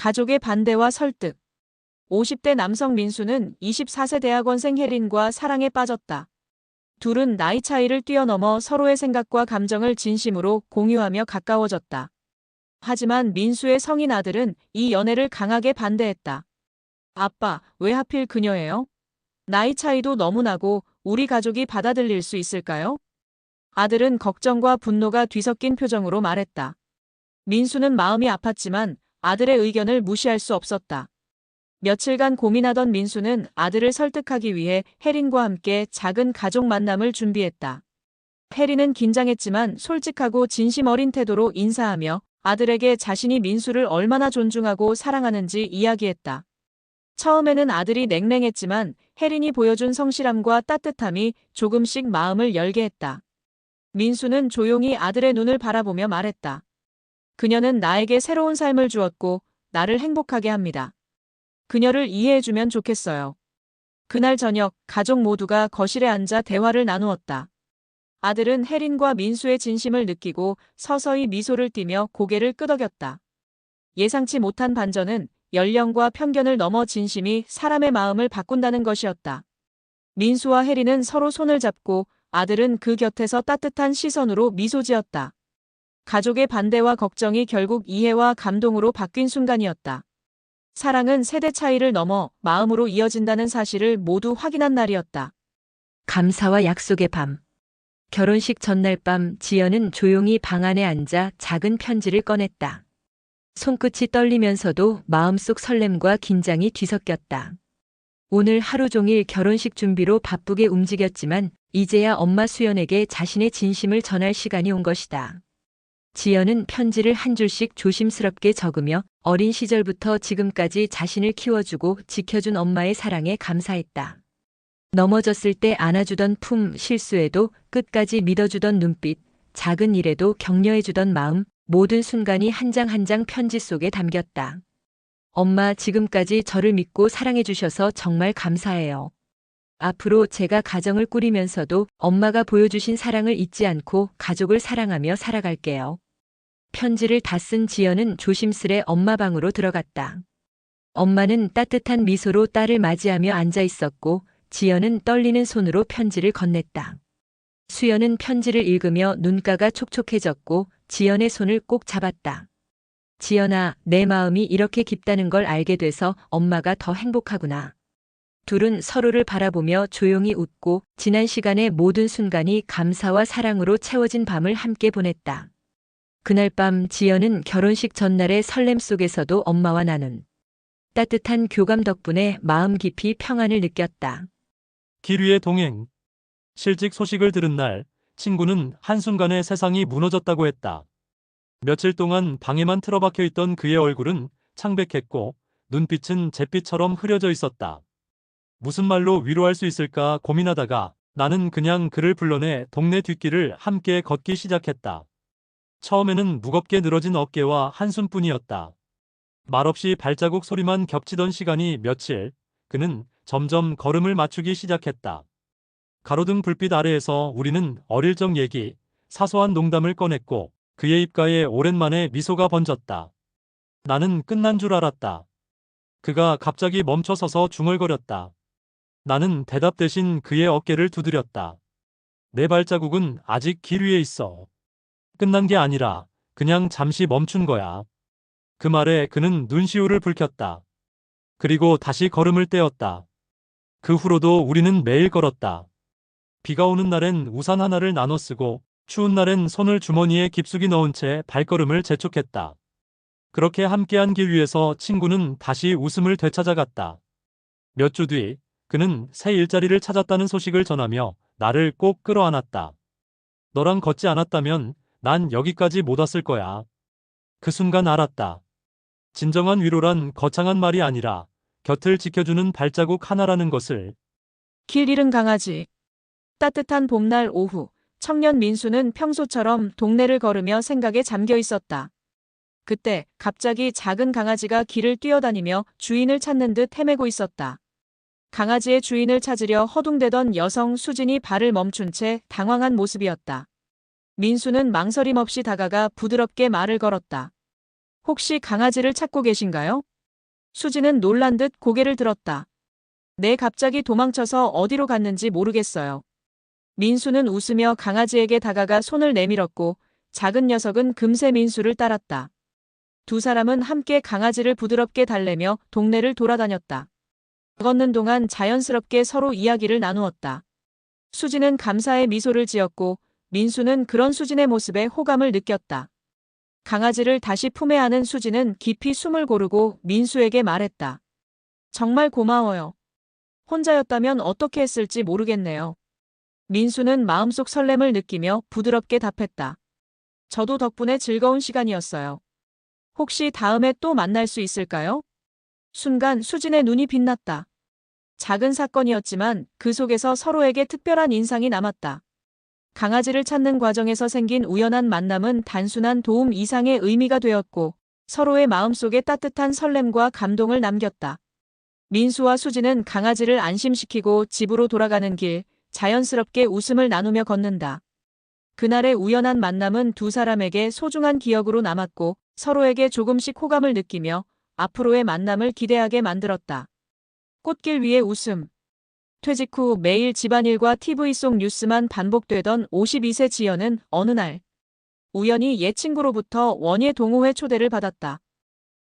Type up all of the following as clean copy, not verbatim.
가족의 반대와 설득. 50대 남성 민수는 24세 대학원생 혜린과 사랑에 빠졌다. 둘은 나이 차이를 뛰어넘어 서로의 생각과 감정을 진심으로 공유하며 가까워졌다. 하지만 민수의 성인 아들은 이 연애를 강하게 반대했다. 아빠, 왜 하필 그녀예요? 나이 차이도 너무 나고 우리 가족이 받아들일 수 있을까요? 아들은 걱정과 분노가 뒤섞인 표정으로 말했다. 민수는 마음이 아팠지만 아들의 의견을 무시할 수 없었다. 며칠간 고민하던 민수는 아들을 설득하기 위해 혜린과 함께 작은 가족 만남을 준비했다. 혜린은 긴장했지만 솔직하고 진심 어린 태도로 인사하며 아들에게 자신이 민수를 얼마나 존중하고 사랑하는지 이야기했다. 처음에는 아들이 냉랭했지만 혜린이 보여준 성실함과 따뜻함이 조금씩 마음을 열게 했다. 민수는 조용히 아들의 눈을 바라보며 말했다. 그녀는 나에게 새로운 삶을 주었고 나를 행복하게 합니다. 그녀를 이해해주면 좋겠어요. 그날 저녁 가족 모두가 거실에 앉아 대화를 나누었다. 아들은 혜린과 민수의 진심을 느끼고 서서히 미소를 띠며 고개를 끄덕였다. 예상치 못한 반전은 연령과 편견을 넘어 진심이 사람의 마음을 바꾼다는 것이었다. 민수와 혜린은 서로 손을 잡고 아들은 그 곁에서 따뜻한 시선으로 미소 지었다. 가족의 반대와 걱정이 결국 이해와 감동으로 바뀐 순간이었다. 사랑은 세대 차이를 넘어 마음으로 이어진다는 사실을 모두 확인한 날이었다. 감사와 약속의 밤. 결혼식 전날 밤 지연은 조용히 방 안에 앉아 작은 편지를 꺼냈다. 손끝이 떨리면서도 마음속 설렘과 긴장이 뒤섞였다. 오늘 하루 종일 결혼식 준비로 바쁘게 움직였지만 이제야 엄마 수연에게 자신의 진심을 전할 시간이 온 것이다. 지연은 편지를 한 줄씩 조심스럽게 적으며 어린 시절부터 지금까지 자신을 키워주고 지켜준 엄마의 사랑에 감사했다. 넘어졌을 때 안아주던 품, 실수에도 끝까지 믿어주던 눈빛, 작은 일에도 격려해주던 마음, 모든 순간이 한 장 한 장 편지 속에 담겼다. 엄마, 지금까지 저를 믿고 사랑해주셔서 정말 감사해요. 앞으로 제가 가정을 꾸리면서도 엄마가 보여주신 사랑을 잊지 않고 가족을 사랑하며 살아갈게요. 편지를 다 쓴 지연은 조심스레 엄마 방으로 들어갔다. 엄마는 따뜻한 미소로 딸을 맞이하며 앉아 있었고 지연은 떨리는 손으로 편지를 건넸다. 수연은 편지를 읽으며 눈가가 촉촉해졌고 지연의 손을 꼭 잡았다. 지연아, 내 마음이 이렇게 깊다는 걸 알게 돼서 엄마가 더 행복하구나. 둘은 서로를 바라보며 조용히 웃고 지난 시간의 모든 순간이 감사와 사랑으로 채워진 밤을 함께 보냈다. 그날 밤 지연은 결혼식 전날의 설렘 속에서도 엄마와 나눈 따뜻한 교감 덕분에 마음 깊이 평안을 느꼈다. 길 위의 동행. 실직 소식을 들은 날, 친구는 한순간에 세상이 무너졌다고 했다. 며칠 동안 방에만 틀어박혀 있던 그의 얼굴은 창백했고 눈빛은 잿빛처럼 흐려져 있었다. 무슨 말로 위로할 수 있을까 고민하다가 나는 그냥 그를 불러내 동네 뒷길을 함께 걷기 시작했다. 처음에는 무겁게 늘어진 어깨와 한숨뿐이었다. 말없이 발자국 소리만 겹치던 시간이 며칠, 그는 점점 걸음을 맞추기 시작했다. 가로등 불빛 아래에서 우리는 어릴 적 얘기, 사소한 농담을 꺼냈고 그의 입가에 오랜만에 미소가 번졌다. 나는 끝난 줄 알았다. 그가 갑자기 멈춰서서 중얼거렸다. 나는 대답 대신 그의 어깨를 두드렸다. 내 발자국은 아직 길 위에 있어. 끝난 게 아니라 그냥 잠시 멈춘 거야. 그 말에 그는 눈시울을 붉혔다. 그리고 다시 걸음을 떼었다. 그 후로도 우리는 매일 걸었다. 비가 오는 날엔 우산 하나를 나눠 쓰고 추운 날엔 손을 주머니에 깊숙이 넣은 채 발걸음을 재촉했다. 그렇게 함께한 길 위에서 친구는 다시 웃음을 되찾아갔다. 몇 주 뒤 그는 새 일자리를 찾았다는 소식을 전하며 나를 꼭 끌어안았다. 너랑 걷지 않았다면 난 여기까지 못 왔을 거야. 그 순간 알았다. 진정한 위로란 거창한 말이 아니라 곁을 지켜주는 발자국 하나라는 것을. 길 잃은 강아지. 따뜻한 봄날 오후, 청년 민수는 평소처럼 동네를 걸으며 생각에 잠겨 있었다. 그때 갑자기 작은 강아지가 길을 뛰어다니며 주인을 찾는 듯 헤매고 있었다. 강아지의 주인을 찾으려 허둥대던 여성 수진이 발을 멈춘 채 당황한 모습이었다. 민수는 망설임 없이 다가가 부드럽게 말을 걸었다. 혹시 강아지를 찾고 계신가요? 수지는 놀란 듯 고개를 들었다. 네, 갑자기 도망쳐서 어디로 갔는지 모르겠어요. 민수는 웃으며 강아지에게 다가가 손을 내밀었고 작은 녀석은 금세 민수를 따랐다. 두 사람은 함께 강아지를 부드럽게 달래며 동네를 돌아다녔다. 걷는 동안 자연스럽게 서로 이야기를 나누었다. 수지는 감사의 미소를 지었고 민수는 그런 수진의 모습에 호감을 느꼈다. 강아지를 다시 품에 안은 수지는 깊이 숨을 고르고 민수에게 말했다. 정말 고마워요. 혼자였다면 어떻게 했을지 모르겠네요. 민수는 마음속 설렘을 느끼며 부드럽게 답했다. 저도 덕분에 즐거운 시간이었어요. 혹시 다음에 또 만날 수 있을까요? 순간 수진의 눈이 빛났다. 작은 사건이었지만 그 속에서 서로에게 특별한 인상이 남았다. 강아지를 찾는 과정에서 생긴 우연한 만남은 단순한 도움 이상의 의미가 되었고 서로의 마음속에 따뜻한 설렘과 감동을 남겼다. 민수와 수지는 강아지를 안심시키고 집으로 돌아가는 길 자연스럽게 웃음을 나누며 걷는다. 그날의 우연한 만남은 두 사람에게 소중한 기억으로 남았고 서로에게 조금씩 호감을 느끼며 앞으로의 만남을 기대하게 만들었다. 꽃길 위의 웃음. 퇴직 후 매일 집안일과 TV 속 뉴스만 반복되던 52세 지연은 어느 날 우연히 옛 친구로부터 원예 동호회 초대를 받았다.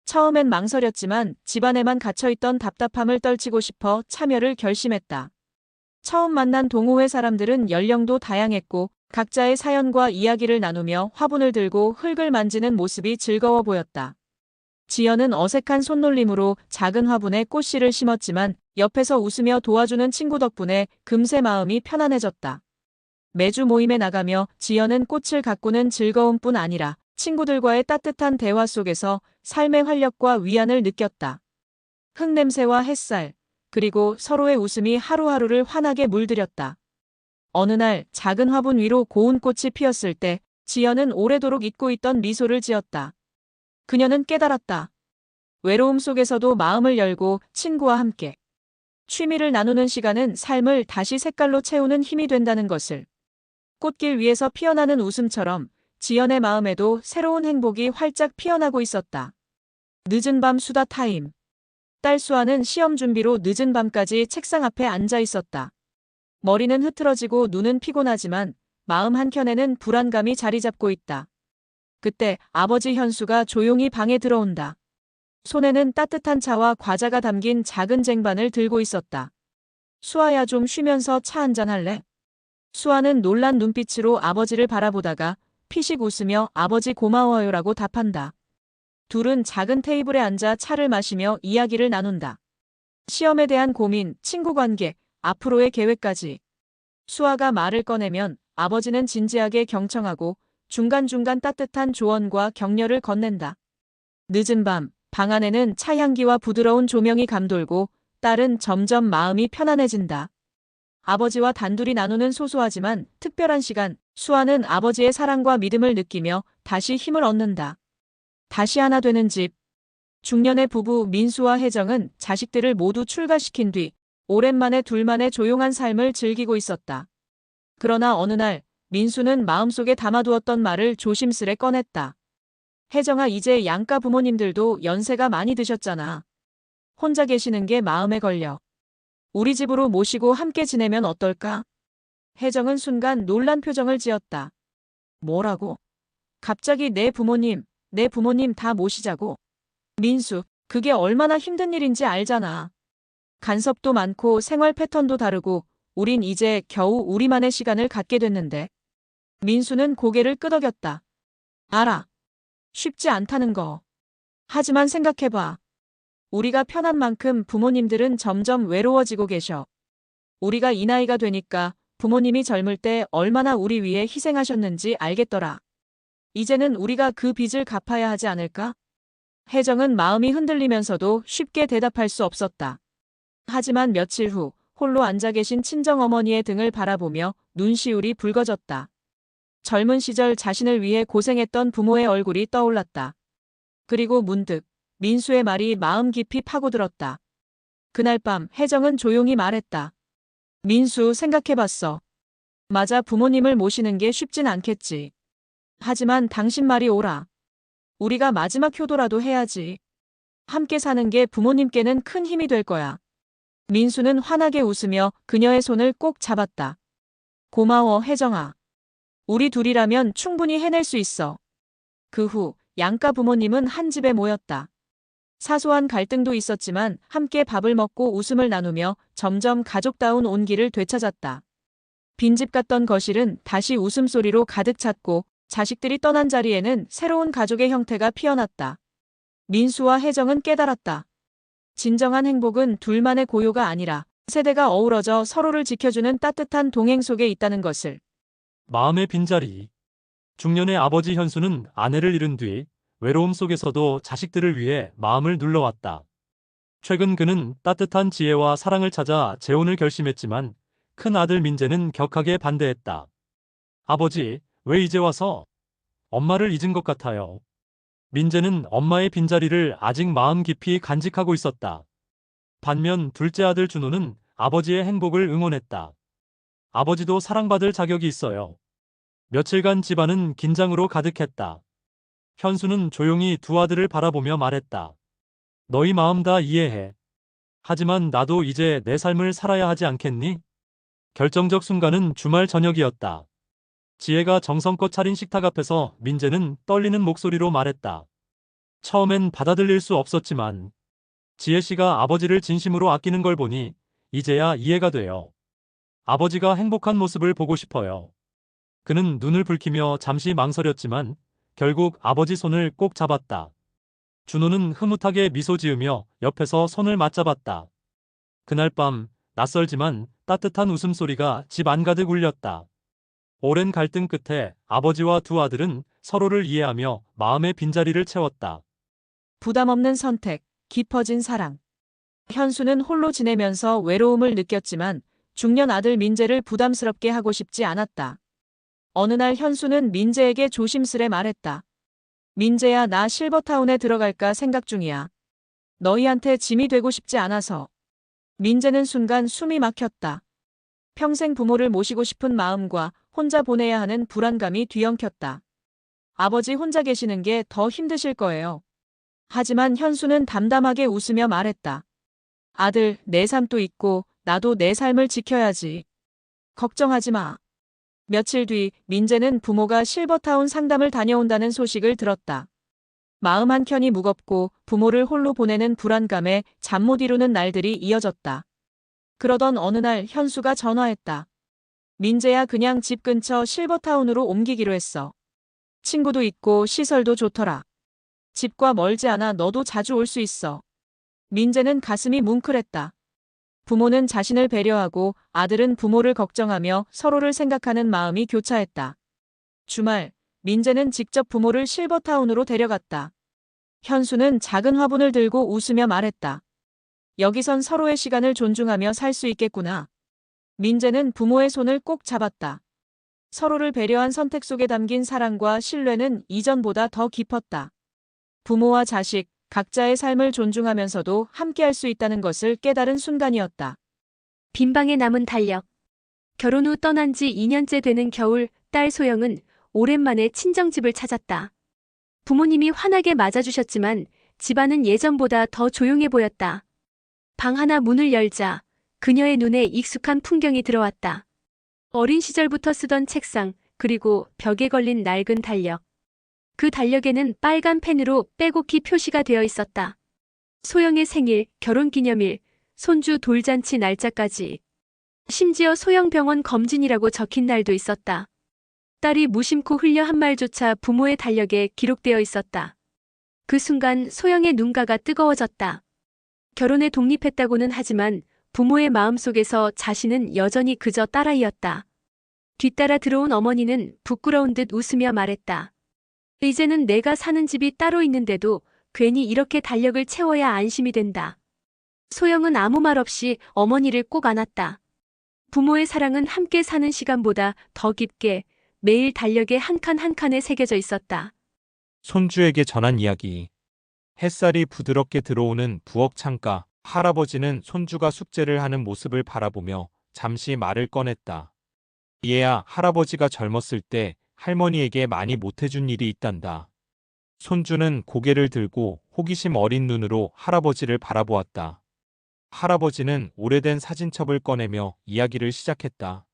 처음엔 망설였지만 집안에만 갇혀있던 답답함을 떨치고 싶어 참여를 결심했다. 처음 만난 동호회 사람들은 연령도 다양했고 각자의 사연과 이야기를 나누며 화분을 들고 흙을 만지는 모습이 즐거워 보였다. 지연은 어색한 손놀림으로 작은 화분에 꽃씨를 심었지만 옆에서 웃으며 도와주는 친구 덕분에 금세 마음이 편안해졌다. 매주 모임에 나가며 지연은 꽃을 가꾸는 즐거움뿐 아니라 친구들과의 따뜻한 대화 속에서 삶의 활력과 위안을 느꼈다. 흙냄새와 햇살, 그리고 서로의 웃음이 하루하루를 환하게 물들였다. 어느 날 작은 화분 위로 고운 꽃이 피었을 때 지연은 오래도록 잊고 있던 미소를 지었다. 그녀는 깨달았다. 외로움 속에서도 마음을 열고 친구와 함께 취미를 나누는 시간은 삶을 다시 색깔로 채우는 힘이 된다는 것을. 꽃길 위에서 피어나는 웃음처럼 지연의 마음에도 새로운 행복이 활짝 피어나고 있었다. 늦은 밤 수다 타임. 딸 수아는 시험 준비로 늦은 밤까지 책상 앞에 앉아 있었다. 머리는 흐트러지고 눈은 피곤하지만 마음 한켠에는 불안감이 자리 잡고 있다. 그때 아버지 현수가 조용히 방에 들어온다. 손에는 따뜻한 차와 과자가 담긴 작은 쟁반을 들고 있었다. 수아야, 좀 쉬면서 차 한잔 할래? 수아는 놀란 눈빛으로 아버지를 바라보다가 피식 웃으며 아버지 고마워요라고 답한다. 둘은 작은 테이블에 앉아 차를 마시며 이야기를 나눈다. 시험에 대한 고민, 친구 관계, 앞으로의 계획까지. 수아가 말을 꺼내면 아버지는 진지하게 경청하고 중간중간 따뜻한 조언과 격려를 건넨다. 늦은 밤, 방 안에는 차향기와 부드러운 조명이 감돌고 딸은 점점 마음이 편안해진다. 아버지와 단둘이 나누는 소소하지만 특별한 시간, 수아는 아버지의 사랑과 믿음을 느끼며 다시 힘을 얻는다. 다시 하나 되는 집. 중년의 부부 민수와 혜정은 자식들을 모두 출가시킨 뒤 오랜만에 둘만의 조용한 삶을 즐기고 있었다. 그러나 어느 날 민수는 마음속에 담아두었던 말을 조심스레 꺼냈다. 혜정아, 이제 양가 부모님들도 연세가 많이 드셨잖아. 혼자 계시는 게 마음에 걸려. 우리 집으로 모시고 함께 지내면 어떨까? 혜정은 순간 놀란 표정을 지었다. 뭐라고? 갑자기 내 부모님 다 모시자고? 민수, 그게 얼마나 힘든 일인지 알잖아. 간섭도 많고 생활 패턴도 다르고 우린 이제 겨우 우리만의 시간을 갖게 됐는데. 민수는 고개를 끄덕였다. 알아. 쉽지 않다는 거. 하지만 생각해봐. 우리가 편한 만큼 부모님들은 점점 외로워지고 계셔. 우리가 이 나이가 되니까 부모님이 젊을 때 얼마나 우리 위해 희생하셨는지 알겠더라. 이제는 우리가 그 빚을 갚아야 하지 않을까? 혜정은 마음이 흔들리면서도 쉽게 대답할 수 없었다. 하지만 며칠 후 홀로 앉아 계신 친정어머니의 등을 바라보며 눈시울이 붉어졌다. 젊은 시절 자신을 위해 고생했던 부모의 얼굴이 떠올랐다. 그리고 문득 민수의 말이 마음 깊이 파고들었다. 그날 밤 혜정은 조용히 말했다. 민수, 생각해봤어. 맞아, 부모님을 모시는 게 쉽진 않겠지. 하지만 당신 말이 옳아. 우리가 마지막 효도라도 해야지. 함께 사는 게 부모님께는 큰 힘이 될 거야. 민수는 환하게 웃으며 그녀의 손을 꼭 잡았다. 고마워, 혜정아. 우리 둘이라면 충분히 해낼 수 있어. 그 후 양가 부모님은 한 집에 모였다. 사소한 갈등도 있었지만 함께 밥을 먹고 웃음을 나누며 점점 가족다운 온기를 되찾았다. 빈집 같던 거실은 다시 웃음소리로 가득 찼고 자식들이 떠난 자리에는 새로운 가족의 형태가 피어났다. 민수와 혜정은 깨달았다. 진정한 행복은 둘만의 고요가 아니라 세대가 어우러져 서로를 지켜주는 따뜻한 동행 속에 있다는 것을. 마음의 빈자리. 중년의 아버지 현수는 아내를 잃은 뒤 외로움 속에서도 자식들을 위해 마음을 눌러왔다. 최근 그는 따뜻한 지혜와 사랑을 찾아 재혼을 결심했지만 큰 아들 민재는 격하게 반대했다. 아버지, 왜 이제 와서? 엄마를 잊은 것 같아요. 민재는 엄마의 빈자리를 아직 마음 깊이 간직하고 있었다. 반면 둘째 아들 준호는 아버지의 행복을 응원했다. 아버지도 사랑받을 자격이 있어요. 며칠간 집안은 긴장으로 가득했다. 현수는 조용히 두 아들을 바라보며 말했다. 너희 마음 다 이해해. 하지만 나도 이제 내 삶을 살아야 하지 않겠니? 결정적 순간은 주말 저녁이었다. 지혜가 정성껏 차린 식탁 앞에서 민재는 떨리는 목소리로 말했다. 처음엔 받아들일 수 없었지만 지혜 씨가 아버지를 진심으로 아끼는 걸 보니 이제야 이해가 돼요. 아버지가 행복한 모습을 보고 싶어요. 그는 눈을 붉히며 잠시 망설였지만 결국 아버지 손을 꼭 잡았다. 준호는 흐뭇하게 미소 지으며 옆에서 손을 맞잡았다. 그날 밤 낯설지만 따뜻한 웃음소리가 집 안가득 울렸다. 오랜 갈등 끝에 아버지와 두 아들은 서로를 이해하며 마음의 빈자리를 채웠다. 부담 없는 선택, 깊어진 사랑. 현수는 홀로 지내면서 외로움을 느꼈지만 중년 아들 민재를 부담스럽게 하고 싶지 않았다. 어느 날 현수는 민재에게 조심스레 말했다. 민재야, 나 실버타운에 들어갈까 생각 중이야. 너희한테 짐이 되고 싶지 않아서. 민재는 순간 숨이 막혔다. 평생 부모를 모시고 싶은 마음과 혼자 보내야 하는 불안감이 뒤엉켰다. 아버지 혼자 계시는 게 더 힘드실 거예요. 하지만 현수는 담담하게 웃으며 말했다. 아들, 내 삶도 있고 나도 내 삶을 지켜야지. 걱정하지 마. 며칠 뒤 민재는 부모가 실버타운 상담을 다녀온다는 소식을 들었다. 마음 한켠이 무겁고 부모를 홀로 보내는 불안감에 잠 못 이루는 날들이 이어졌다. 그러던 어느 날 현수가 전화했다. 민재야, 그냥 집 근처 실버타운으로 옮기기로 했어. 친구도 있고 시설도 좋더라. 집과 멀지 않아 너도 자주 올 수 있어. 민재는 가슴이 뭉클했다. 부모는 자신을 배려하고 아들은 부모를 걱정하며 서로를 생각하는 마음이 교차했다. 주말, 민재는 직접 부모를 실버타운으로 데려갔다. 현수는 작은 화분을 들고 웃으며 말했다. 여기선 서로의 시간을 존중하며 살 수 있겠구나. 민재는 부모의 손을 꼭 잡았다. 서로를 배려한 선택 속에 담긴 사랑과 신뢰는 이전보다 더 깊었다. 부모와 자식, 각자의 삶을 존중하면서도 함께할 수 있다는 것을 깨달은 순간이었다. 빈방에 남은 달력. 결혼 후 떠난 지 2년째 되는 겨울, 딸 소영은 오랜만에 친정집을 찾았다. 부모님이 환하게 맞아주셨지만 집안은 예전보다 더 조용해 보였다. 방 하나 문을 열자 그녀의 눈에 익숙한 풍경이 들어왔다. 어린 시절부터 쓰던 책상, 그리고 벽에 걸린 낡은 달력. 그 달력에는 빨간 펜으로 빼곡히 표시가 되어 있었다. 소영의 생일, 결혼기념일, 손주 돌잔치 날짜까지. 심지어 소영병원 검진이라고 적힌 날도 있었다. 딸이 무심코 흘려 한 말조차 부모의 달력에 기록되어 있었다. 그 순간 소영의 눈가가 뜨거워졌다. 결혼에 독립했다고는 하지만 부모의 마음속에서 자신은 여전히 그저 딸아이였다. 뒤따라 들어온 어머니는 부끄러운 듯 웃으며 말했다. 이제는 내가 사는 집이 따로 있는데도 괜히 이렇게 달력을 채워야 안심이 된다. 소영은 아무 말 없이 어머니를 꼭 안았다. 부모의 사랑은 함께 사는 시간보다 더 깊게 매일 달력에 한 칸 한 칸에 새겨져 있었다. 손주에게 전한 이야기. 햇살이 부드럽게 들어오는 부엌 창가. 할아버지는 손주가 숙제를 하는 모습을 바라보며 잠시 말을 꺼냈다. 얘야, 할아버지가 젊었을 때 할머니에게 많이 못해준 일이 있단다. 손주는 고개를 들고 호기심 어린 눈으로 할아버지를 바라보았다. 할아버지는 오래된 사진첩을 꺼내며 이야기를 시작했다.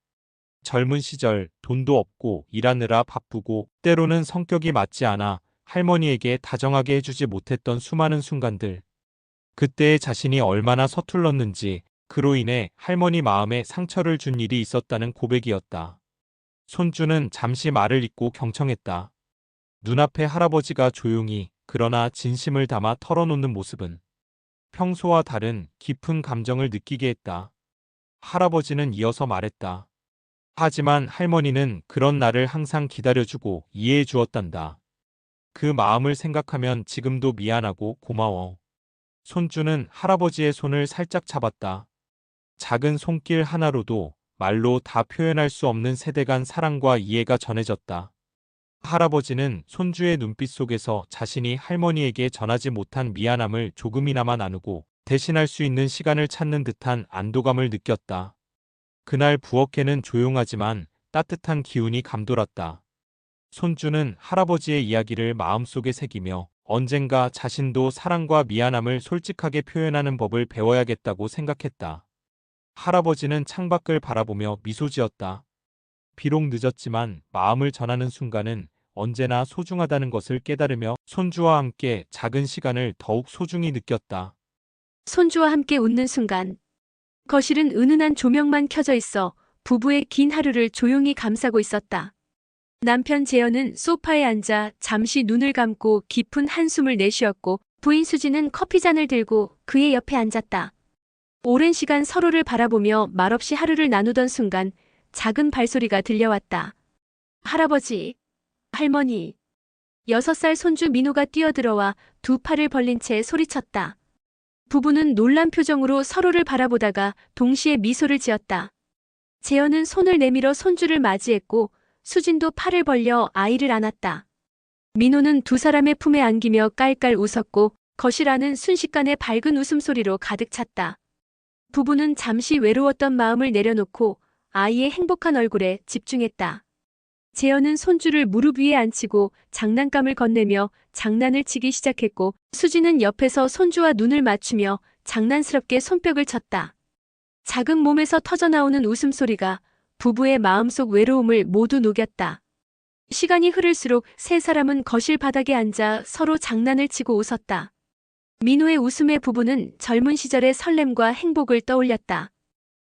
젊은 시절 돈도 없고 일하느라 바쁘고 때로는 성격이 맞지 않아 할머니에게 다정하게 해주지 못했던 수많은 순간들. 그때의 자신이 얼마나 서툴렀는지 그로 인해 할머니 마음에 상처를 준 일이 있었다는 고백이었다. 손주는 잠시 말을 잇고 경청했다. 눈앞에 할아버지가 조용히 그러나 진심을 담아 털어놓는 모습은 평소와 다른 깊은 감정을 느끼게 했다. 할아버지는 이어서 말했다. 하지만 할머니는 그런 나를 항상 기다려주고 이해해 주었단다. 그 마음을 생각하면 지금도 미안하고 고마워. 손주는 할아버지의 손을 살짝 잡았다. 작은 손길 하나로도 말로 다 표현할 수 없는 세대 간 사랑과 이해가 전해졌다. 할아버지는 손주의 눈빛 속에서 자신이 할머니에게 전하지 못한 미안함을 조금이나마 나누고 대신할 수 있는 시간을 찾는 듯한 안도감을 느꼈다. 그날 부엌에는 조용하지만 따뜻한 기운이 감돌았다. 손주는 할아버지의 이야기를 마음속에 새기며 언젠가 자신도 사랑과 미안함을 솔직하게 표현하는 법을 배워야겠다고 생각했다. 할아버지는 창밖을 바라보며 미소 지었다. 비록 늦었지만 마음을 전하는 순간은 언제나 소중하다는 것을 깨달으며 손주와 함께 작은 시간을 더욱 소중히 느꼈다. 손주와 함께 웃는 순간. 거실은 은은한 조명만 켜져 있어 부부의 긴 하루를 조용히 감싸고 있었다. 남편 재현은 소파에 앉아 잠시 눈을 감고 깊은 한숨을 내쉬었고 부인 수지는 커피잔을 들고 그의 옆에 앉았다. 오랜 시간 서로를 바라보며 말없이 하루를 나누던 순간 작은 발소리가 들려왔다. 할아버지, 할머니. 6살 손주 민호가 뛰어들어와 두 팔을 벌린 채 소리쳤다. 부부는 놀란 표정으로 서로를 바라보다가 동시에 미소를 지었다. 재현은 손을 내밀어 손주를 맞이했고 수진도 팔을 벌려 아이를 안았다. 민호는 두 사람의 품에 안기며 깔깔 웃었고 거실 안은 순식간에 밝은 웃음소리로 가득 찼다. 부부는 잠시 외로웠던 마음을 내려놓고 아이의 행복한 얼굴에 집중했다. 재현은 손주를 무릎 위에 앉히고 장난감을 건네며 장난을 치기 시작했고 수지는 옆에서 손주와 눈을 맞추며 장난스럽게 손뼉을 쳤다. 작은 몸에서 터져나오는 웃음소리가 부부의 마음속 외로움을 모두 녹였다. 시간이 흐를수록 세 사람은 거실 바닥에 앉아 서로 장난을 치고 웃었다. 민호의 웃음에 부부는 젊은 시절의 설렘과 행복을 떠올렸다.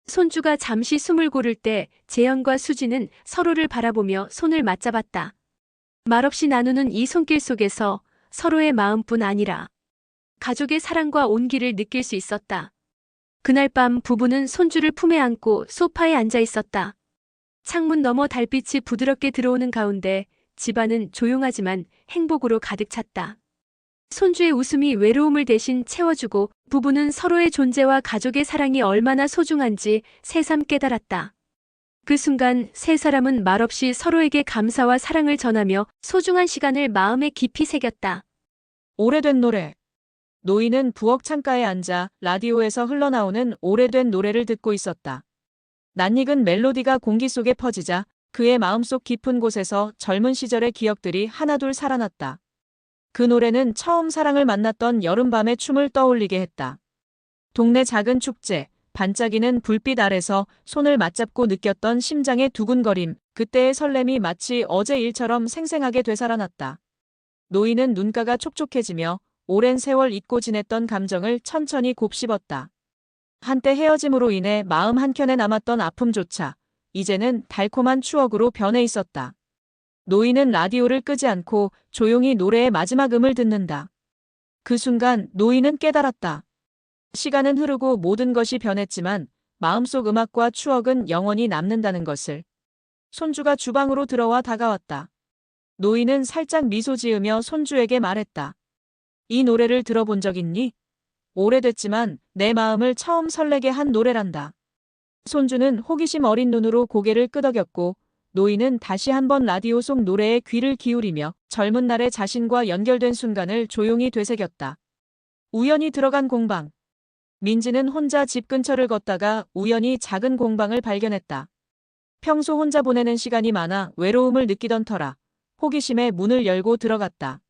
손주가 잠시 숨을 고를 때 재현과 수지는 서로를 바라보며 손을 맞잡았다. 말없이 나누는 이 손길 속에서 서로의 마음뿐 아니라 가족의 사랑과 온기를 느낄 수 있었다. 그날 밤 부부는 손주를 품에 안고 소파에 앉아 있었다. 창문 너머 달빛이 부드럽게 들어오는 가운데 집안은 조용하지만 행복으로 가득 찼다. 손주의 웃음이 외로움을 대신 채워주고 부부는 서로의 존재와 가족의 사랑이 얼마나 소중한지 새삼 깨달았다. 그 순간 세 사람은 말없이 서로에게 감사와 사랑을 전하며 소중한 시간을 마음에 깊이 새겼다. 오래된 노래. 노인은 부엌 창가에 앉아 라디오에서 흘러나오는 오래된 노래를 듣고 있었다. 낯익은 멜로디가 공기 속에 퍼지자 그의 마음속 깊은 곳에서 젊은 시절의 기억들이 하나둘 살아났다. 그 노래는 처음 사랑을 만났던 여름밤의 춤을 떠올리게 했다. 동네 작은 축제, 반짝이는 불빛 아래서 손을 맞잡고 느꼈던 심장의 두근거림, 그때의 설렘이 마치 어제 일처럼 생생하게 되살아났다. 노인은 눈가가 촉촉해지며 오랜 세월 잊고 지냈던 감정을 천천히 곱씹었다. 한때 헤어짐으로 인해 마음 한켠에 남았던 아픔조차 이제는 달콤한 추억으로 변해 있었다. 노인은 라디오를 끄지 않고 조용히 노래의 마지막 음을 듣는다. 그 순간 노인은 깨달았다. 시간은 흐르고 모든 것이 변했지만 마음속 음악과 추억은 영원히 남는다는 것을. 손주가 주방으로 들어와 다가왔다. 노인은 살짝 미소 지으며 손주에게 말했다. 이 노래를 들어본 적 있니? 오래됐지만 내 마음을 처음 설레게 한 노래란다. 손주는 호기심 어린 눈으로 고개를 끄덕였고 노인은 다시 한번 라디오 속 노래에 귀를 기울이며 젊은 날의 자신과 연결된 순간을 조용히 되새겼다. 우연히 들어간 공방. 민지는 혼자 집 근처를 걷다가 우연히 작은 공방을 발견했다. 평소 혼자 보내는 시간이 많아 외로움을 느끼던 터라 호기심에 문을 열고 들어갔다.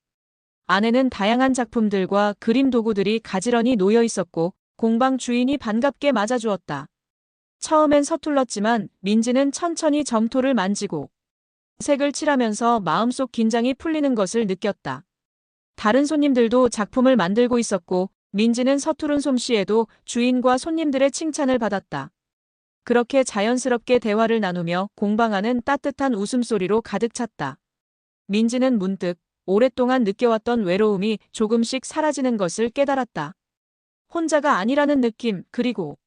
안에는 다양한 작품들과 그림 도구들이 가지런히 놓여 있었고 공방 주인이 반갑게 맞아주었다. 처음엔 서툴렀지만 민지는 천천히 점토를 만지고 색을 칠하면서 마음속 긴장이 풀리는 것을 느꼈다. 다른 손님들도 작품을 만들고 있었고 민지는 서투른 솜씨에도 주인과 손님들의 칭찬을 받았다. 그렇게 자연스럽게 대화를 나누며 공방 안은 따뜻한 웃음소리로 가득 찼다. 민지는 문득 오랫동안 느껴왔던 외로움이 조금씩 사라지는 것을 깨달았다. 혼자가 아니라는 느낌, 그리고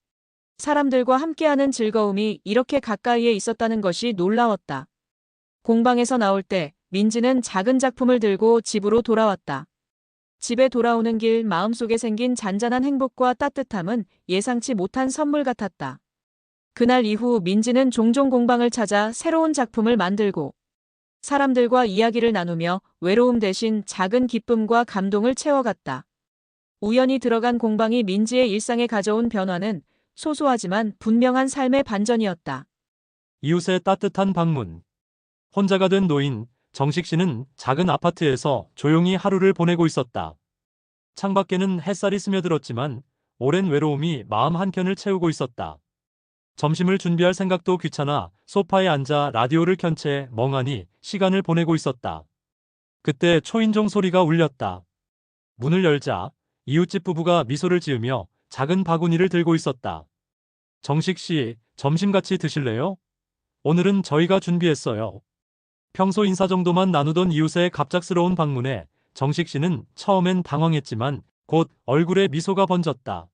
사람들과 함께하는 즐거움이 이렇게 가까이에 있었다는 것이 놀라웠다. 공방에서 나올 때 민지는 작은 작품을 들고 집으로 돌아왔다. 집에 돌아오는 길 마음속에 생긴 잔잔한 행복과 따뜻함은 예상치 못한 선물 같았다. 그날 이후 민지는 종종 공방을 찾아 새로운 작품을 만들고 사람들과 이야기를 나누며 외로움 대신 작은 기쁨과 감동을 채워갔다. 우연히 들어간 공방이 민지의 일상에 가져온 변화는 소소하지만 분명한 삶의 반전이었다. 이웃의 따뜻한 방문. 혼자가 된 노인 정식 씨는 작은 아파트에서 조용히 하루를 보내고 있었다. 창밖에는 햇살이 스며들었지만 오랜 외로움이 마음 한켠을 채우고 있었다. 점심을 준비할 생각도 귀찮아 소파에 앉아 라디오를 켠 채 멍하니 시간을 보내고 있었다. 그때 초인종 소리가 울렸다. 문을 열자 이웃집 부부가 미소를 지으며 작은 바구니를 들고 있었다. 정식 씨, 점심 같이 드실래요? 오늘은 저희가 준비했어요. 평소 인사 정도만 나누던 이웃의 갑작스러운 방문에 정식 씨는 처음엔 당황했지만 곧 얼굴에 미소가 번졌다.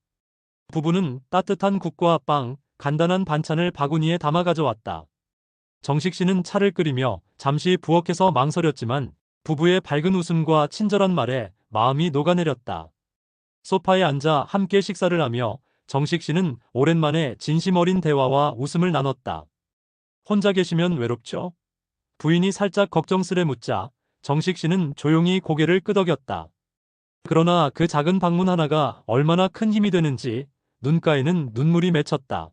부부는 따뜻한 국과 빵, 간단한 반찬을 바구니에 담아 가져왔다. 정식 씨는 차를 끓이며 잠시 부엌에서 망설였지만 부부의 밝은 웃음과 친절한 말에 마음이 녹아내렸다. 소파에 앉아 함께 식사를 하며 정식 씨는 오랜만에 진심 어린 대화와 웃음을 나눴다. 혼자 계시면 외롭죠? 부인이 살짝 걱정스레 묻자 정식 씨는 조용히 고개를 끄덕였다. 그러나 그 작은 방문 하나가 얼마나 큰 힘이 되는지 눈가에는 눈물이 맺혔다.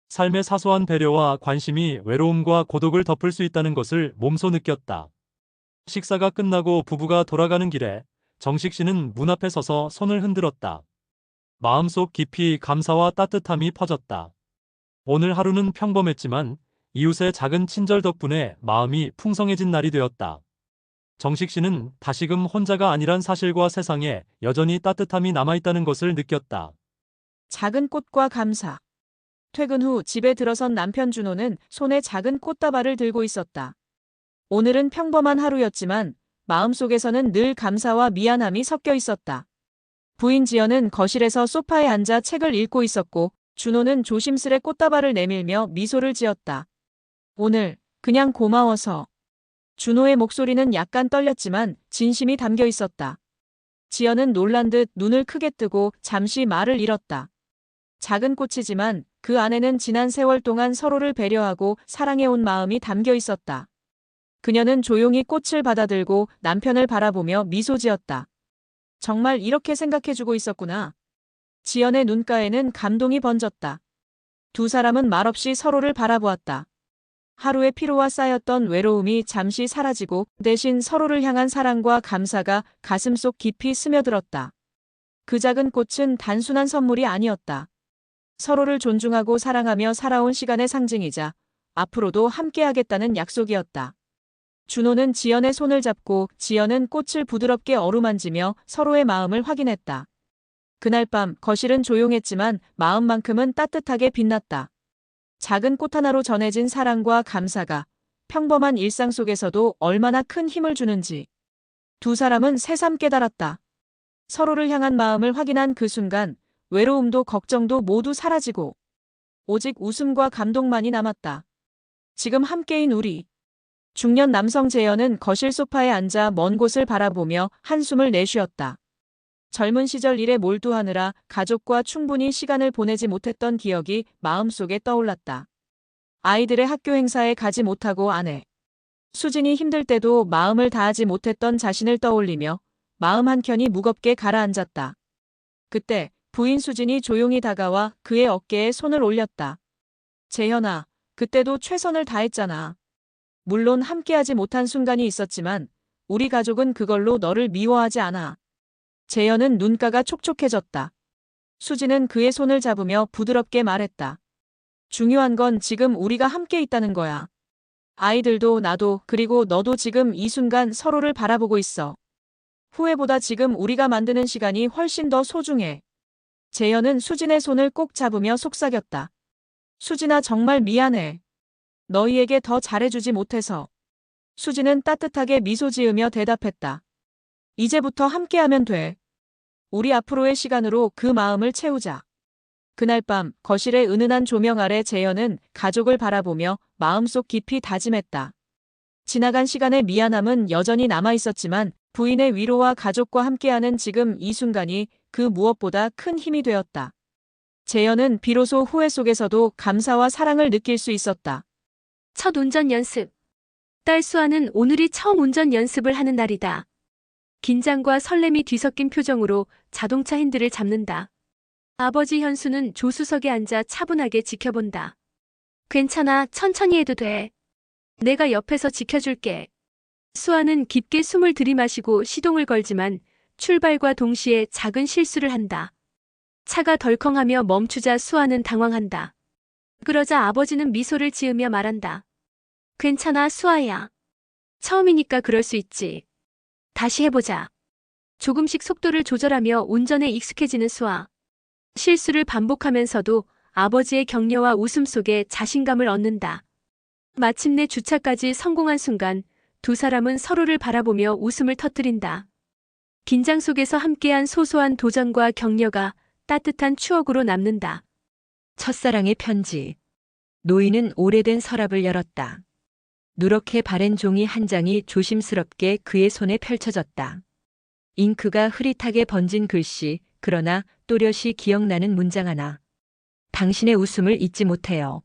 삶의 사소한 배려와 관심이 외로움과 고독을 덮을 수 있다는 것을 몸소 느꼈다. 식사가 끝나고 부부가 돌아가는 길에 정식 씨는 문 앞에 서서 손을 흔들었다. 마음속 깊이 감사와 따뜻함이 퍼졌다. 오늘 하루는 평범했지만 이웃의 작은 친절 덕분에 마음이 풍성해진 날이 되었다. 정식 씨는 다시금 혼자가 아니란 사실과 세상에 여전히 따뜻함이 남아있다는 것을 느꼈다. 작은 꽃과 감사. 퇴근 후 집에 들어선 남편 준호는 손에 작은 꽃다발을 들고 있었다. 오늘은 평범한 하루였지만 마음속에서는 늘 감사와 미안함이 섞여 있었다. 부인 지연은 거실에서 소파에 앉아 책을 읽고 있었고 준호는 조심스레 꽃다발을 내밀며 미소를 지었다. 오늘 그냥 고마워서. 준호의 목소리는 약간 떨렸지만 진심이 담겨 있었다. 지연은 놀란 듯 눈을 크게 뜨고 잠시 말을 잃었다. 작은 꽃이지만 그 안에는 지난 세월 동안 서로를 배려하고 사랑해온 마음이 담겨 있었다. 그녀는 조용히 꽃을 받아들고 남편을 바라보며 미소 지었다. 정말 이렇게 생각해주고 있었구나. 지연의 눈가에는 감동이 번졌다. 두 사람은 말없이 서로를 바라보았다. 하루의 피로와 쌓였던 외로움이 잠시 사라지고 대신 서로를 향한 사랑과 감사가 가슴속 깊이 스며들었다. 그 작은 꽃은 단순한 선물이 아니었다. 서로를 존중하고 사랑하며 살아온 시간의 상징이자 앞으로도 함께하겠다는 약속이었다. 준호는 지연의 손을 잡고 지연은 꽃을 부드럽게 어루만지며 서로의 마음을 확인했다. 그날 밤 거실은 조용했지만 마음만큼은 따뜻하게 빛났다. 작은 꽃 하나로 전해진 사랑과 감사가 평범한 일상 속에서도 얼마나 큰 힘을 주는지 두 사람은 새삼 깨달았다. 서로를 향한 마음을 확인한 그 순간 외로움도 걱정도 모두 사라지고 오직 웃음과 감동만이 남았다. 지금 함께인 우리. 중년 남성 재현은 거실 소파에 앉아 먼 곳을 바라보며 한숨을 내쉬었다. 젊은 시절 일에 몰두하느라 가족과 충분히 시간을 보내지 못했던 기억이 마음속에 떠올랐다. 아이들의 학교 행사에 가지 못하고 아내 수진이 힘들 때도 마음을 다하지 못했던 자신을 떠올리며 마음 한켠이 무겁게 가라앉았다. 그때 부인 수진이 조용히 다가와 그의 어깨에 손을 올렸다. 재현아, 그때도 최선을 다했잖아. 물론 함께하지 못한 순간이 있었지만 우리 가족은 그걸로 너를 미워하지 않아. 재현은 눈가가 촉촉해졌다. 수지는 그의 손을 잡으며 부드럽게 말했다. 중요한 건 지금 우리가 함께 있다는 거야. 아이들도 나도 그리고 너도 지금 이 순간 서로를 바라보고 있어. 후회보다 지금 우리가 만드는 시간이 훨씬 더 소중해. 재현은 수진의 손을 꼭 잡으며 속삭였다. 수진아 정말 미안해. 너희에게 더 잘해주지 못해서. 수진은 따뜻하게 미소 지으며 대답했다. 이제부터 함께하면 돼. 우리 앞으로의 시간으로 그 마음을 채우자. 그날 밤 거실의 은은한 조명 아래 재현은 가족을 바라보며 마음속 깊이 다짐했다. 지나간 시간의 미안함은 여전히 남아있었지만 부인의 위로와 가족과 함께하는 지금 이 순간이 그 무엇보다 큰 힘이 되었다. 재현은 비로소 후회 속에서도 감사와 사랑을 느낄 수 있었다. 첫 운전 연습. 딸 수아는 오늘이 처음 운전 연습을 하는 날이다. 긴장과 설렘이 뒤섞인 표정으로 자동차 핸들을 잡는다. 아버지 현수는 조수석에 앉아 차분하게 지켜본다. 괜찮아, 천천히 해도 돼. 내가 옆에서 지켜줄게. 수아는 깊게 숨을 들이마시고 시동을 걸지만 출발과 동시에 작은 실수를 한다. 차가 덜컹하며 멈추자 수아는 당황한다. 그러자 아버지는 미소를 지으며 말한다. 괜찮아, 수아야. 처음이니까 그럴 수 있지. 다시 해보자. 조금씩 속도를 조절하며 운전에 익숙해지는 수아. 실수를 반복하면서도 아버지의 격려와 웃음 속에 자신감을 얻는다. 마침내 주차까지 성공한 순간 두 사람은 서로를 바라보며 웃음을 터뜨린다. 긴장 속에서 함께한 소소한 도전과 격려가 따뜻한 추억으로 남는다. 첫사랑의 편지. 노인은 오래된 서랍을 열었다. 누렇게 바랜 종이 한 장이 조심스럽게 그의 손에 펼쳐졌다. 잉크가 흐릿하게 번진 글씨, 그러나 또렷이 기억나는 문장 하나. 당신의 웃음을 잊지 못해요.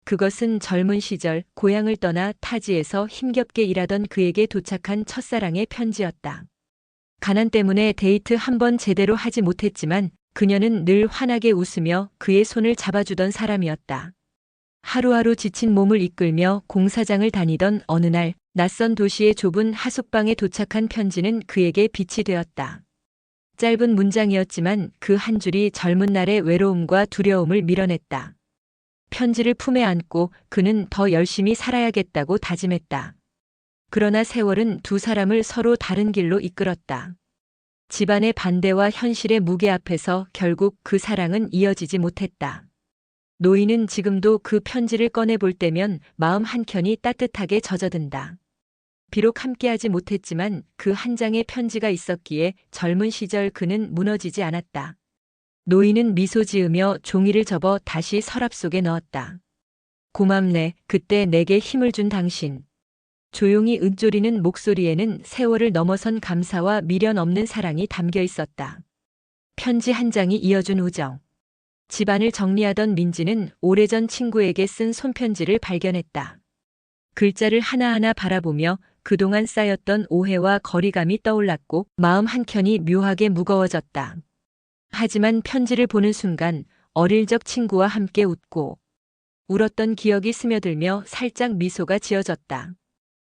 그것은 젊은 시절 고향을 떠나 타지에서 힘겹게 일하던 그에게 도착한 첫사랑의 편지였다. 가난 때문에 데이트 한 번 제대로 하지 못했지만 그녀는 늘 환하게 웃으며 그의 손을 잡아주던 사람이었다. 하루하루 지친 몸을 이끌며 공사장을 다니던 어느 날 낯선 도시의 좁은 하숙방에 도착한 편지는 그에게 빛이 되었다. 짧은 문장이었지만 그 한 줄이 젊은 날의 외로움과 두려움을 밀어냈다. 편지를 품에 안고 그는 더 열심히 살아야겠다고 다짐했다. 그러나 세월은 두 사람을 서로 다른 길로 이끌었다. 집안의 반대와 현실의 무게 앞에서 결국 그 사랑은 이어지지 못했다. 노인은 지금도 그 편지를 꺼내볼 때면 마음 한켠이 따뜻하게 젖어든다. 비록 함께하지 못했지만 그 한 장의 편지가 있었기에 젊은 시절 그는 무너지지 않았다. 노인은 미소 지으며 종이를 접어 다시 서랍 속에 넣었다. 고맙네, 그때 내게 힘을 준 당신. 조용히 읊조리는 목소리에는 세월을 넘어선 감사와 미련 없는 사랑이 담겨 있었다. 편지 한 장이 이어준 우정. 집안을 정리하던 민지는 오래전 친구에게 쓴 손편지를 발견했다. 글자를 하나하나 바라보며 그동안 쌓였던 오해와 거리감이 떠올랐고 마음 한켠이 묘하게 무거워졌다. 하지만 편지를 보는 순간 어릴 적 친구와 함께 웃고 울었던 기억이 스며들며 살짝 미소가 지어졌다.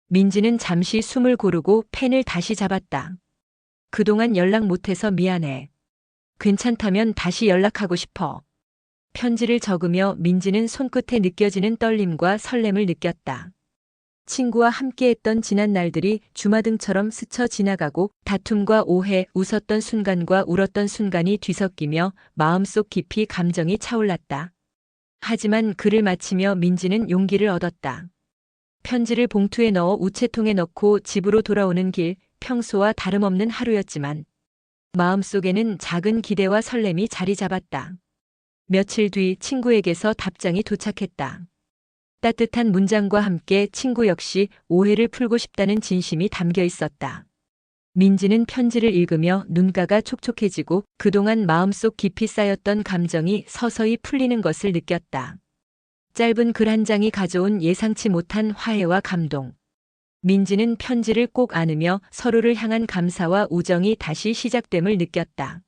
민지는 잠시 숨을 고르고 펜을 다시 잡았다. 그동안 연락 못해서 미안해. 괜찮다면 다시 연락하고 싶어. 편지를 적으며 민지는 손끝에 느껴지는 떨림과 설렘을 느꼈다. 친구와 함께했던 지난 날들이 주마등처럼 스쳐 지나가고 다툼과 오해, 웃었던 순간과 울었던 순간이 뒤섞이며 마음속 깊이 감정이 차올랐다. 하지만 글을 마치며 민지는 용기를 얻었다. 편지를 봉투에 넣어 우체통에 넣고 집으로 돌아오는 길, 평소와 다름없는 하루였지만 마음속에는 작은 기대와 설렘이 자리 잡았다. 며칠 뒤 친구에게서 답장이 도착했다. 따뜻한 문장과 함께 친구 역시 오해를 풀고 싶다는 진심이 담겨 있었다. 민지는 편지를 읽으며 눈가가 촉촉해지고 그동안 마음속 깊이 쌓였던 감정이 서서히 풀리는 것을 느꼈다. 짧은 글 한 장이 가져온 예상치 못한 화해와 감동. 민지는 편지를 꼭 안으며 서로를 향한 감사와 우정이 다시 시작됨을 느꼈다.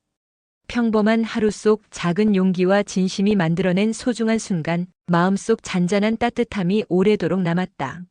평범한 하루 속 작은 용기와 진심이 만들어낸 소중한 순간, 마음속 잔잔한 따뜻함이 오래도록 남았다.